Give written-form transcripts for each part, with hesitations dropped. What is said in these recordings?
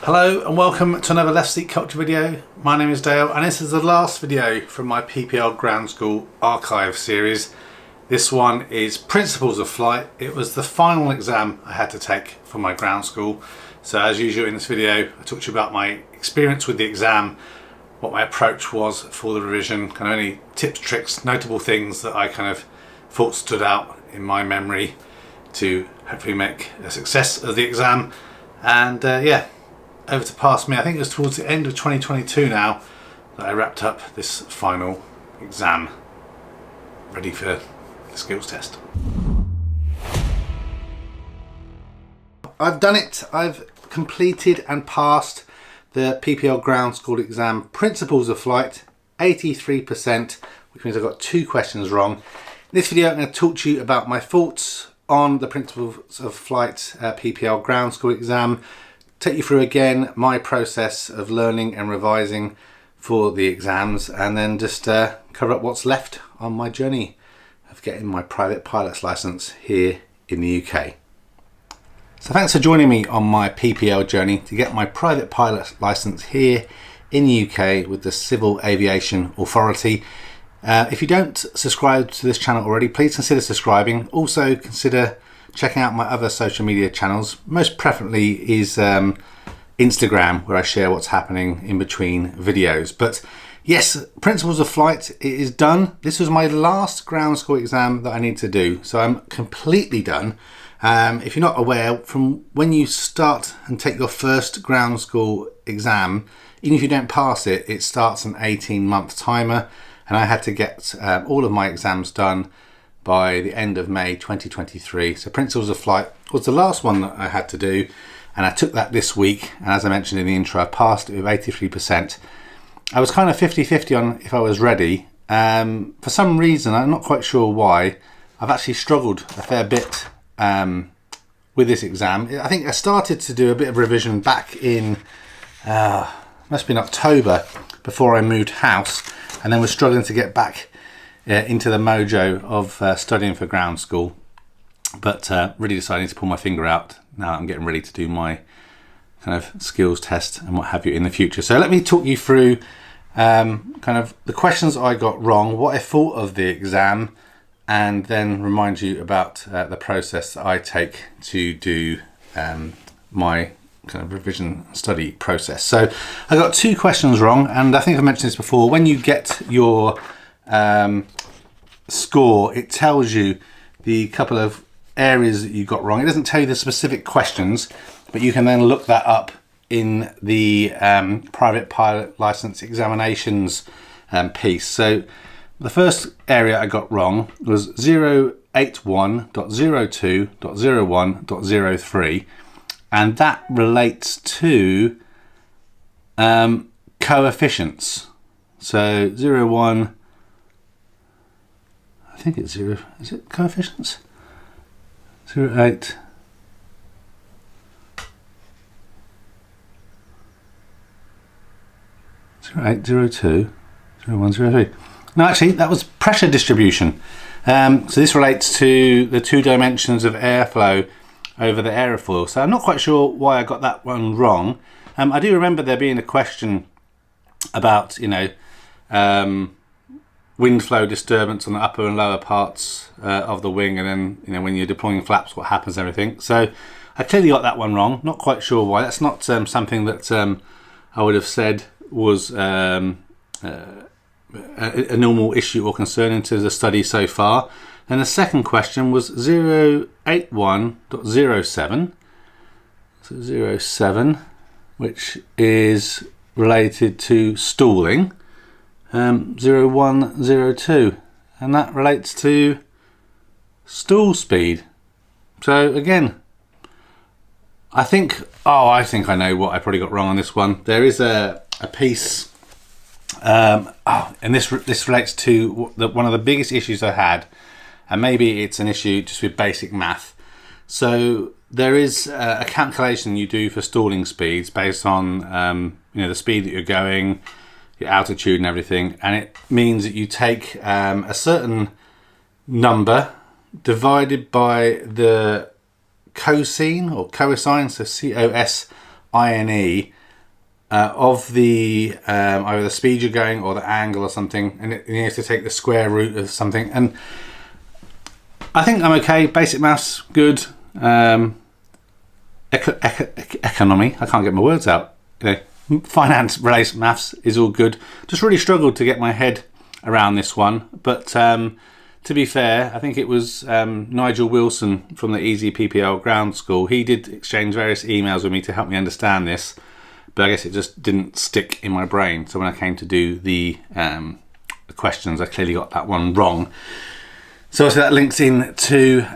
Hello and welcome to another Left Seat Culture video. My name is Dale and this is the last video from my PPL Ground School Archive series. This one is Principles of Flight. It was the final exam I had to take for my ground school. So as usual in this video I talked to you about my experience with the exam, what my approach was for the revision, kind of any tips, tricks, notable things that I kind of thought stood out in my memory to hopefully make a success of the exam. And yeah, over to past me. I think it was towards the end of 2022 now that I wrapped up this final exam, ready for the skills test. I've done it. I've completed and passed the PPL Ground School exam, Principles of Flight, 83%, which means I've got 2 questions wrong. In this video I'm going to talk to you about my thoughts on the Principles of Flight PPL Ground School exam, take you through again my process of learning and revising for the exams, and then just cover up what's left on my journey of getting my private pilot's license here in the UK. So thanks for joining me on my PPL journey to get my private pilot's license here in the UK with the Civil Aviation Authority. If you don't subscribe to this channel already, please consider subscribing. Also consider checking out my other social media channels. Most preferably is Instagram, where I share what's happening in between videos. But yes, Principles of Flight, it is done. This was my last ground school exam that I need to do, so I'm completely done. If you're not aware, from when you start and take your first ground school exam, even if you don't pass it, it starts an 18-month timer, and I had to get all of my exams done by the end of May 2023. So Principles of Flight was the last one that I had to do, and I took that this week, and as I mentioned in the intro, I passed it with 83%. I was kind of 50-50 on if I was ready. For some reason, I'm not quite sure why, I've actually struggled a fair bit with this exam. I think I started to do a bit of revision back in must have been October, before I moved house, and then was struggling to get back into the mojo of studying for ground school, but really deciding to pull my finger out now I'm getting ready to do my kind of skills test and what have you in the future. So let me talk you through kind of the questions I got wrong, what I thought of the exam, and then remind you about the process that I take to do my kind of revision study process. So I got 2 questions wrong, and I think I mentioned this before. When you get your score, it tells you the couple of areas that you got wrong. It doesn't tell you the specific questions, but you can then look that up in the private pilot license examinations piece. So the first area I got wrong was 081.02.01.03, and that relates to coefficients. So 01, I think it's 0, is it coefficients? 08. Eight, 02, 01, 03. No, actually, that was pressure distribution. So this relates to the 2 dimensions of airflow over the aerofoil. So I'm not quite sure why I got that one wrong. I do remember there being a question about, wind flow disturbance on the upper and lower parts of the wing, and then when you're deploying flaps, what happens, everything. So I clearly got that one wrong. Not quite sure why. That's not something that I would have said was a normal issue or concern into the study so far. Then the second question was 081.07, so 07, which is related to stalling. 0102, and that relates to stall speed. So again, I think I know what I probably got wrong on this one. There is a piece, and this relates to one of the biggest issues I had, and maybe it's an issue just with basic math. So there is a calculation you do for stalling speeds based on the speed that you're going, your altitude and everything, and it means that you take a certain number divided by the cosine or cosine, so INE of the either the speed you're going or the angle or something, and you have to take the square root of something. And I think I'm okay. Basic maths, good. Economy, I can't get my words out. Finance related maths is all good. Just really struggled to get my head around this one. But to be fair, I think it was Nigel Wilson from the EasyPPL ground school. He did exchange various emails with me to help me understand this, but I guess it just didn't stick in my brain. So when I came to do the questions, I clearly got that one wrong. So that links in to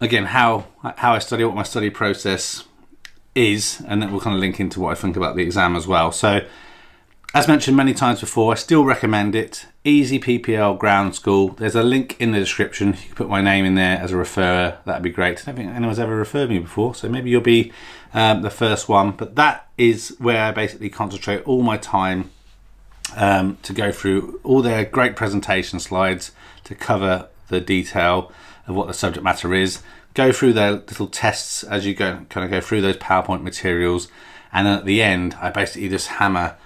again how I study, what my study process is, and then we'll kind of link into what I think about the exam as well. So as mentioned many times before, I still recommend it. EasyPPL Ground School. There's a link in the description. You can put my name in there as a referrer. That'd be great. I don't think anyone's ever referred me before, so maybe you'll be the first one. But that is where I basically concentrate all my time to go through all their great presentation slides to cover the detail of what the subject matter is. Go through their little tests as you go through those PowerPoint materials, and then at the end I basically just hammer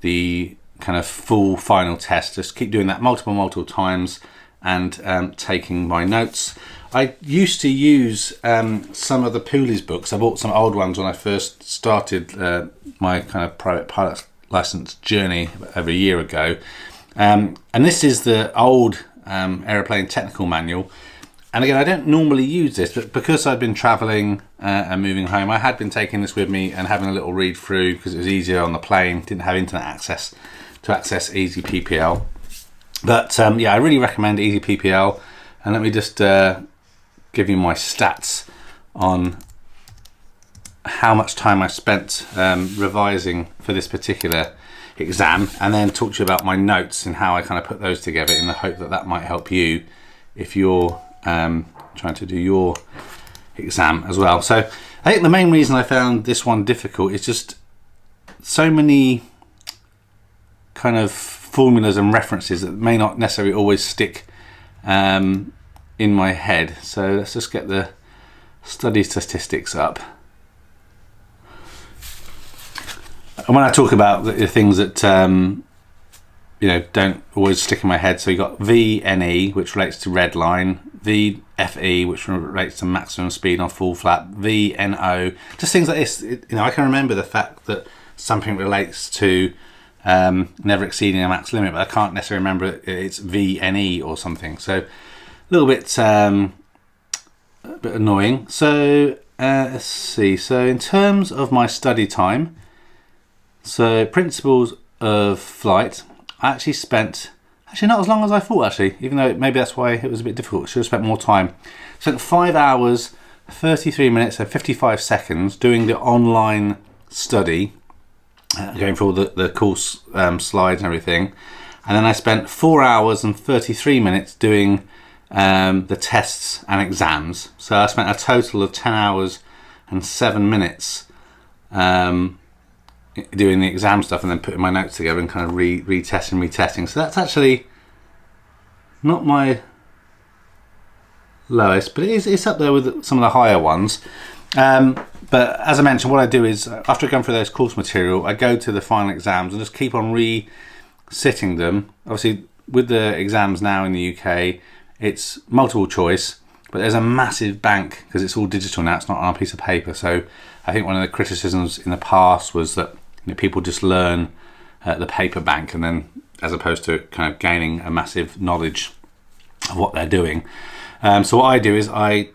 the kind of full final test. Just keep doing that multiple times and taking my notes. I used to use some of the Pooley's books. I bought some old ones when I first started my kind of private pilot license journey over a year ago, and this is the old aeroplane technical manual. And again, I don't normally use this, but because I've been traveling and moving home, I had been taking this with me and having a little read through because it was easier on the plane. Didn't have internet access to access EasyPPL. But yeah, I really recommend EasyPPL. And let me just give you my stats on how much time I spent revising for this particular exam, and then talk to you about my notes and how I kind of put those together in the hope that that might help you if you're trying to do your exam as well. So I think the main reason I found this one difficult is just so many kind of formulas and references that may not necessarily always stick in my head. So let's just get the study statistics up. And when I talk about the things that don't always stick in my head, so you got VNE, which relates to red line, VFE, which relates to maximum speed on full flap, VNO, just things like this. I can remember the fact that something relates to never exceeding a max limit, but I can't necessarily remember it's VNE or something. So a little bit annoying. So let's see. So in terms of my study time, so principles of flight, I actually spent, not as long as I thought actually, even though maybe that's why it was a bit difficult. I should have spent more time. Spent 5 hours, 33 minutes and 55 seconds doing the online study, going through all the course slides and everything. And then I spent 4 hours and 33 minutes doing the tests and exams. So I spent a total of 10 hours and 7 minutes doing the exam stuff and then putting my notes together and kind of retesting. So that's actually not my lowest, but it's up there with some of the higher ones. But as I mentioned, what I do is after I've gone through those course material, I go to the final exams and just keep on re-sitting them. Obviously, with the exams now in the UK, it's multiple choice, but there's a massive bank because it's all digital now. It's not on a piece of paper. So I think one of the criticisms in the past was that people just learn the paper bank, and then as opposed to kind of gaining a massive knowledge of what they're doing. So what I do is I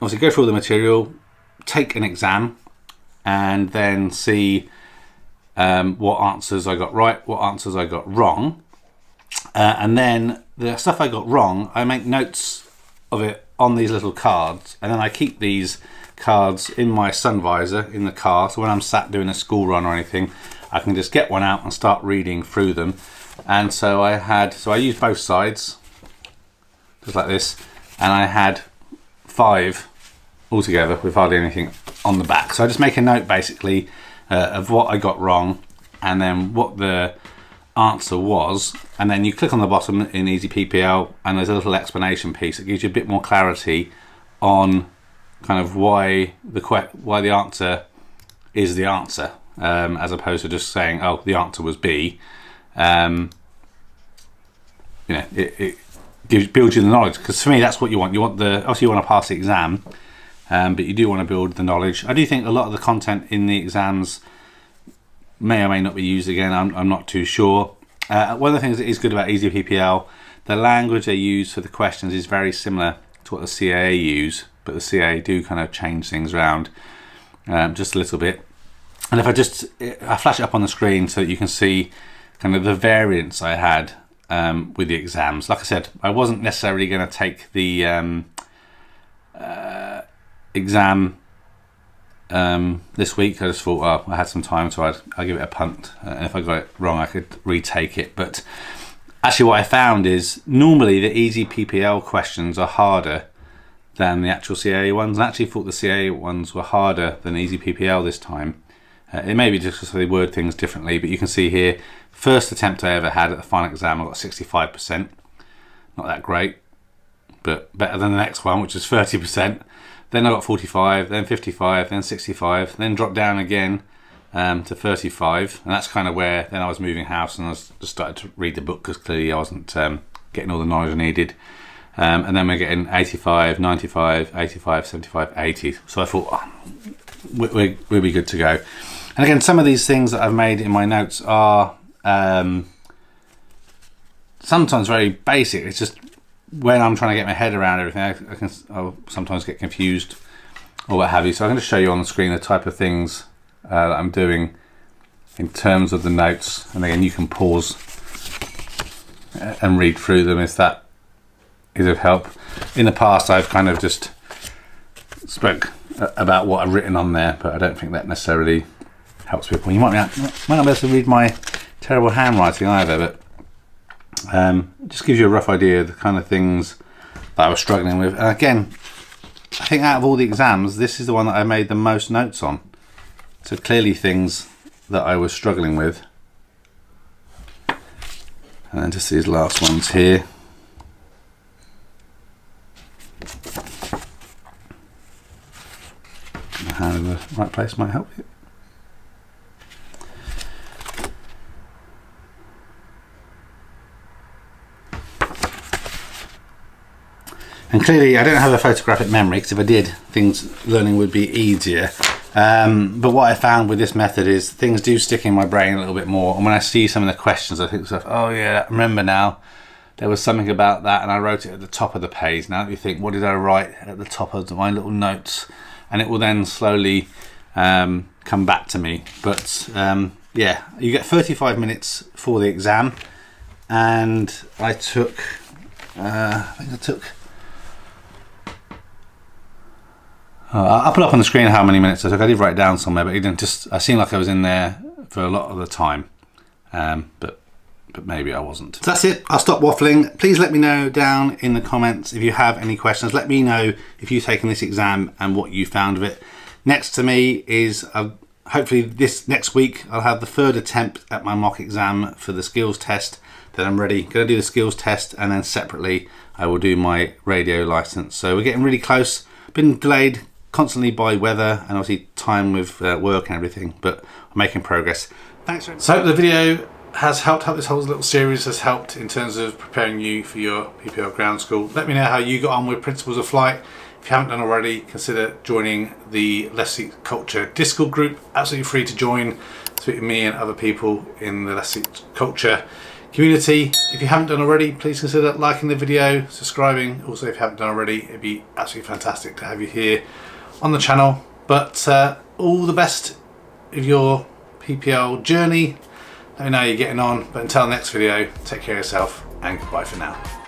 obviously go through all the material, take an exam, and then see what answers I got right, what answers I got wrong. And then the stuff I got wrong, I make notes of it on these little cards, and then I keep these cards in my sun visor in the car, so when I'm sat doing a school run or anything, I can just get one out and start reading through them. And so I used both sides just like this, and I had 5 altogether with hardly anything on the back. So I just make a note basically of what I got wrong and then what the answer was, and then you click on the bottom in EasyPPL and there's a little explanation piece that gives you a bit more clarity on kind of why the answer is the answer, as opposed to just saying, oh, the answer was B. You know, it builds you the knowledge, because for me that's what you want. Obviously you want to pass the exam, but you do want to build the knowledge. I do think a lot of the content in the exams may or may not be used again. I'm not too sure. One of the things that is good about EasyPPL, the language they use for the questions is very similar to what the CAA use, but the CAA do kind of change things around just a little bit. And if I flash it up on the screen so that you can see kind of the variance I had with the exams. Like I said, I wasn't necessarily going to take the exam this week. I just thought, well, I had some time, so I'd give it a punt, and if I got it wrong I could retake it. But actually what I found is normally the EasyPPL questions are harder than the actual CAA ones, and I actually thought the CAA ones were harder than EasyPPL this time. It may be just because they word things differently, but you can see here, first attempt I ever had at the final exam, I got 65%. Not that great, but better than the next one, which was 30%. Then I got 45, then 55, then 65, then dropped down again to 35. And that's kind of where then I was moving house, and I just started to read the book, because clearly I wasn't getting all the knowledge I needed. And then we're getting 85, 95, 85, 75, 80. So I thought, oh, we'll be good to go. And again, some of these things that I've made in my notes are sometimes very basic. It's just when I'm trying to get my head around everything, I'll sometimes get confused or what have you. So I'm going to show you on the screen the type of things that I'm doing in terms of the notes. And again, you can pause and read through them if that is of help. In the past, I've kind of just spoke about what I've written on there, but I don't think that necessarily helps people. You might not be able to read my terrible handwriting either, but it just gives you a rough idea of the kind of things that I was struggling with. And again, I think out of all the exams, this is the one that I made the most notes on. So clearly things that I was struggling with. And then just these last ones here. My hand in the right place might help you. And clearly I don't have a photographic memory, because if I did, learning would be easier. But what I found with this method is things do stick in my brain a little bit more. And when I see some of the questions, I think to myself, oh yeah, I remember now. There was something about that, and I wrote it at the top of the page. Now you think, what did I write at the top of my little notes? And it will then slowly come back to me. But yeah, you get 35 minutes for the exam, and I took, I'll put up on the screen how many minutes I took. I did write it down somewhere, but it didn't I seemed like I was in there for a lot of the time, but maybe I wasn't. So that's it. I'll stop waffling. Please let me know down in the comments if you have any questions. Let me know if you've taken this exam and what you found of it. Next to me is hopefully this next week I'll have the third attempt at my mock exam for the skills test. Then I'm ready. Going to do the skills test, and then separately I will do my radio license. So we're getting really close. Been delayed constantly by weather and obviously time with work and everything, but I'm making progress. Thanks very much. So I hope the video has helped. Hope this whole little series has helped in terms of preparing you for your PPL ground school. Let me know how you got on with Principles of Flight. If you haven't done already, consider joining the Less Seat Culture Discord group. Absolutely free to join. Speak with me and other people in the Less Seat Culture community. If you haven't done already, please consider liking the video, subscribing. Also, if you haven't done already, it'd be absolutely fantastic to have you here on the channel. But all the best of your PPL journey. Let me know how you're getting on. But until the next video, take care of yourself, and goodbye for now.